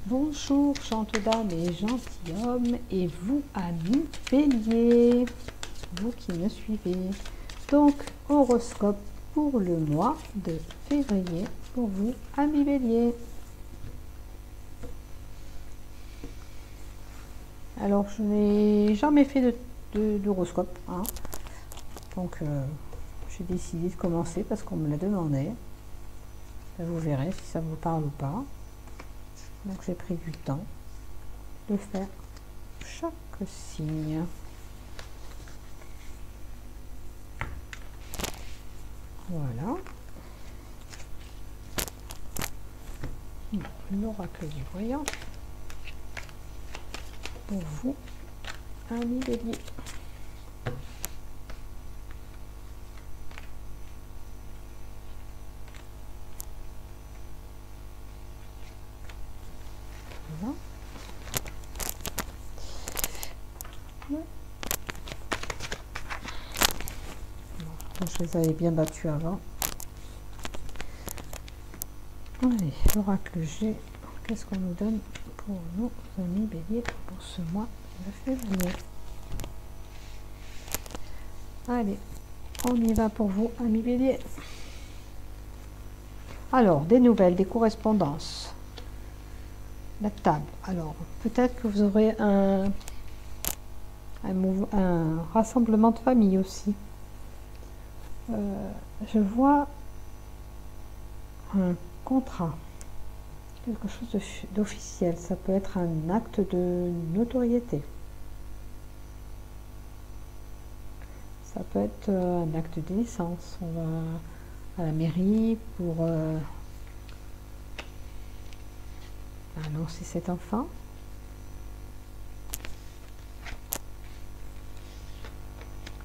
Bonjour, gentes dames et gentilshommes, et vous, amis béliers, vous qui me suivez. Donc, horoscope pour le mois de février pour vous, amis béliers. Alors, je n'ai jamais fait d'horoscope, hein. Donc, j'ai décidé de commencer parce qu'on me l'a demandé. Vous verrez si ça vous parle ou pas. Donc, j'ai pris du temps de faire chaque signe. Voilà. L'oracle du voyant pour vous, amis béliers. Voilà. Ouais. Bon, je les avais bien battus avant. Allez, l'oracle G, qu'est-ce qu'on nous donne pour nos amis béliers pour ce mois de février? Allez, on y va pour vous, amis béliers. Alors, des nouvelles, des correspondances. La table. Alors, peut-être que vous aurez un rassemblement de famille aussi. Je vois un contrat, quelque chose d'officiel. Ça peut être un acte de notoriété. Ça peut être un acte de naissance. On va à la mairie pour annoncer cet enfant.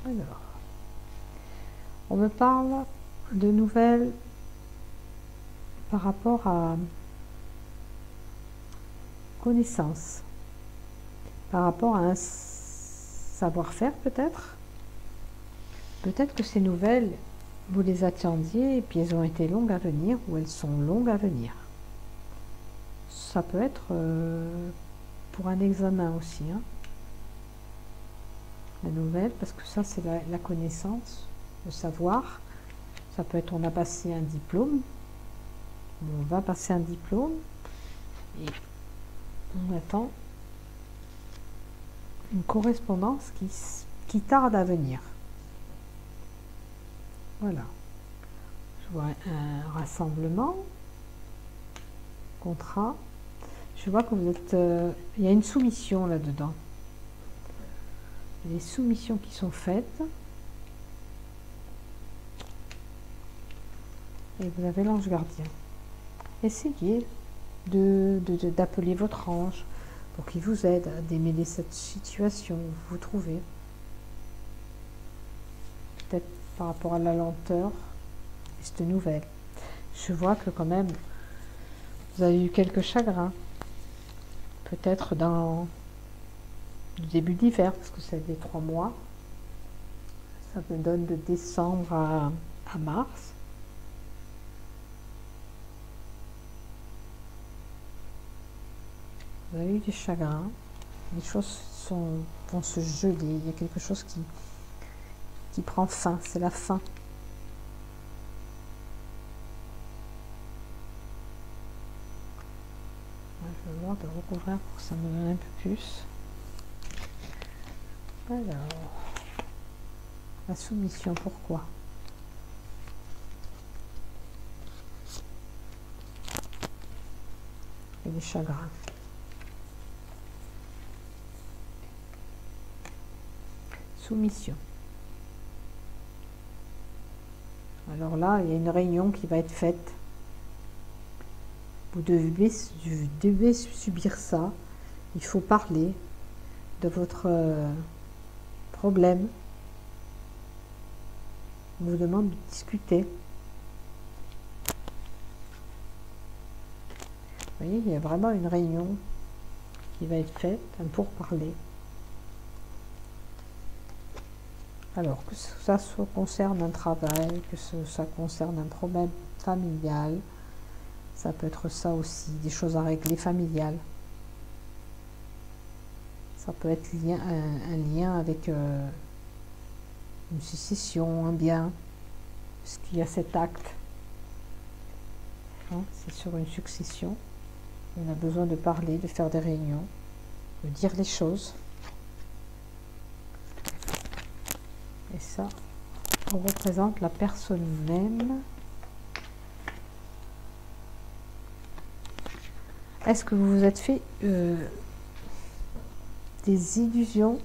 Alors, on me parle de nouvelles par rapport à connaissance, par rapport à un savoir-faire peut-être. Peut-être que ces nouvelles, vous les attendiez et puis elles ont été longues à venir ou elles sont longues à venir. Ça peut être pour un examen aussi, hein, la nouvelle, parce que ça c'est la connaissance, le savoir. Ça peut être on a passé un diplôme, on va passer un diplôme et on attend une correspondance qui tarde à venir. Voilà. Je vois un rassemblement, contrat. Je vois que vous êtes... il y a une soumission là-dedans. Il y a des soumissions qui sont faites. Et vous avez l'ange gardien. Essayez d'appeler votre ange pour qu'il vous aide à démêler cette situation où vous vous trouvez. Peut-être par rapport à la lenteur de cette nouvelle. Je vois que quand même, vous avez eu quelques chagrins. Peut-être dans le début d'hiver, parce que c'est des 3 mois. Ça me donne de décembre à mars. Vous avez eu des chagrins, les choses vont se geler, il y a quelque chose qui prend fin, c'est la fin. Je vais voir de recouvrir pour que ça me donne un peu plus. Alors, la soumission, pourquoi? Et les chagrins. Soumission. Alors là, il y a une réunion qui va être faite. Vous devez subir ça. Il faut parler de votre problème. On vous demande de discuter. Vous voyez, il y a vraiment une réunion qui va être faite pour parler. Alors, que ça concerne un travail, que ça concerne un problème familial, Ça peut être ça aussi, des choses à régler familiales. Ça peut être un lien avec une succession, un bien, parce qu'il y a cet acte. Hein, c'est sur une succession. On a besoin de parler, de faire des réunions, de dire les choses. Et ça, on représente la personne même. Est-ce que vous vous êtes fait des illusions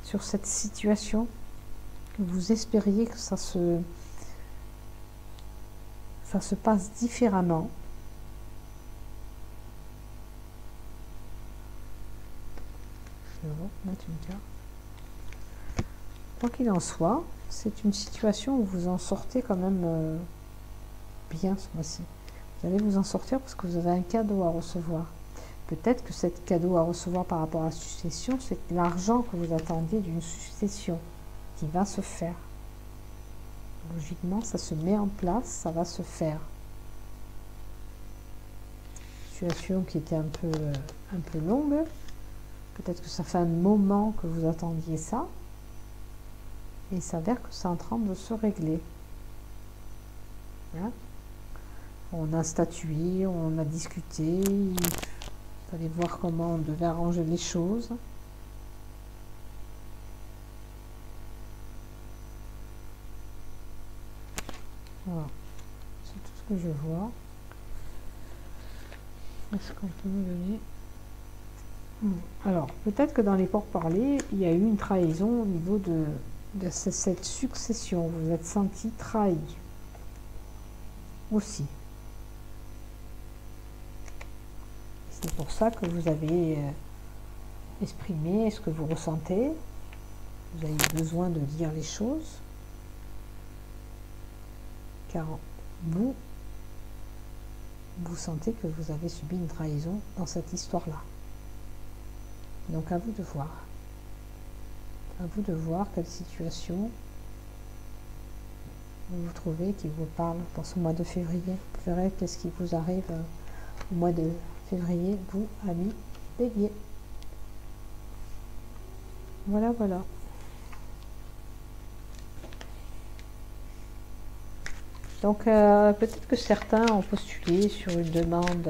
sur cette situation? Que vous espériez que ça se passe différemment? Je vais mettre une carte. Quoi qu'il en soit, c'est une situation où vous en sortez quand même bien ce mois-ci. Vous allez vous en sortir parce que vous avez un cadeau à recevoir. Peut-être que cet cadeau à recevoir par rapport à la succession, c'est l'argent que vous attendiez d'une succession qui va se faire. Logiquement, ça se met en place, ça va se faire. Situation qui était un peu longue. Peut-être que ça fait un moment que vous attendiez ça. Et il s'avère que c'est en train de se régler. Hein? On a statué, on a discuté. Il fallait voir comment on devait arranger les choses. Voilà. C'est tout ce que je vois. Est-ce qu'on peut me donner? Alors, peut-être que dans les pourparlers, il y a eu une trahison au niveau de cette succession. Vous vous êtes senti trahi aussi. C'est pour ça que vous avez exprimé ce que vous ressentez. Vous avez besoin de dire les choses. Car vous sentez que vous avez subi une trahison dans cette histoire-là. Donc à vous de voir. À vous de voir quelle situation vous vous trouvez qui vous parle dans ce mois de février. Vous verrez qu'est-ce qui vous arrive au mois de février, vous, amis Bélier. Voilà, voilà. Donc peut-être que certains ont postulé sur une demande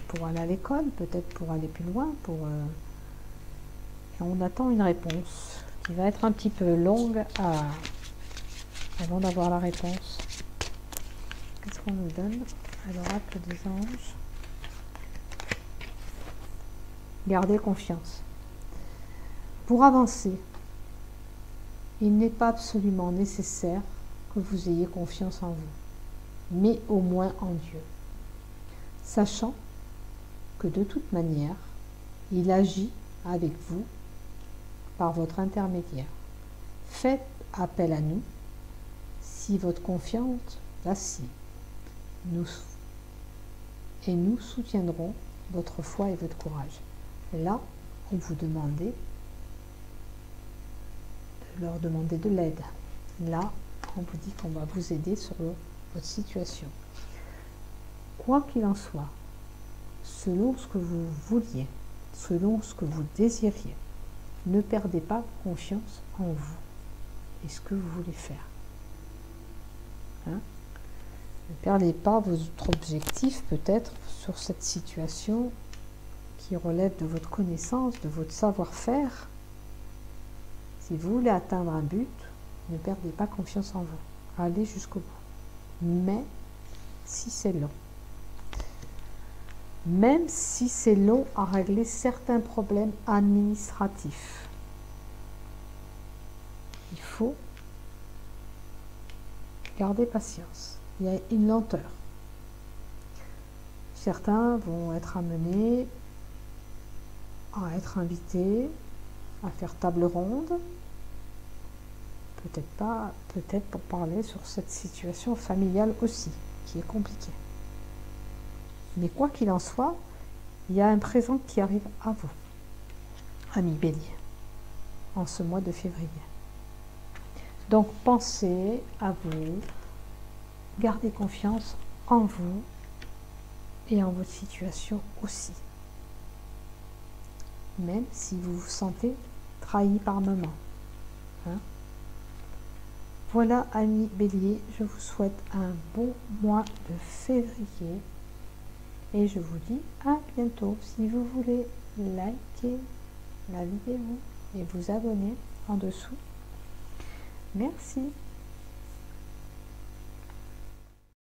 pour aller à l'école, peut-être pour aller plus loin, et on attend une réponse qui va être un petit peu longue avant d'avoir la réponse. Qu'est-ce qu'on nous donne à l'oracle des anges? Gardez confiance. Pour avancer, il n'est pas absolument nécessaire que vous ayez confiance en vous, mais au moins en Dieu. Sachant que de toute manière, il agit avec vous par votre intermédiaire. Faites appel à nous si votre confiance vacille. Nous soutiendrons votre foi et votre courage. Là, on vous demandait de leur demander de l'aide. Là, on vous dit qu'on va vous aider sur votre situation. Quoi qu'il en soit, selon ce que vous vouliez, selon ce que vous désiriez, ne perdez pas confiance en vous et ce que vous voulez faire. Hein? Ne perdez pas votre objectif peut-être sur cette situation qui relève de votre connaissance, de votre savoir-faire. Si vous voulez atteindre un but, ne perdez pas confiance en vous. Allez jusqu'au bout. Mais si c'est long, même si c'est long à régler certains problèmes administratifs, il faut garder patience. Il y a une lenteur. Certains vont être amenés à être invités à faire table ronde. Peut-être pas, peut-être pour parler sur cette situation familiale aussi, qui est compliquée. Mais quoi qu'il en soit, il y a un présent qui arrive à vous, amis Bélier, en ce mois de février. Donc pensez à vous, gardez confiance en vous et en votre situation aussi. Même si vous vous sentez trahi par moment. Hein? Voilà, amis Bélier, je vous souhaite un bon mois de février. Et je vous dis à bientôt. Si vous voulez liker la vidéo et vous abonner en dessous. Merci.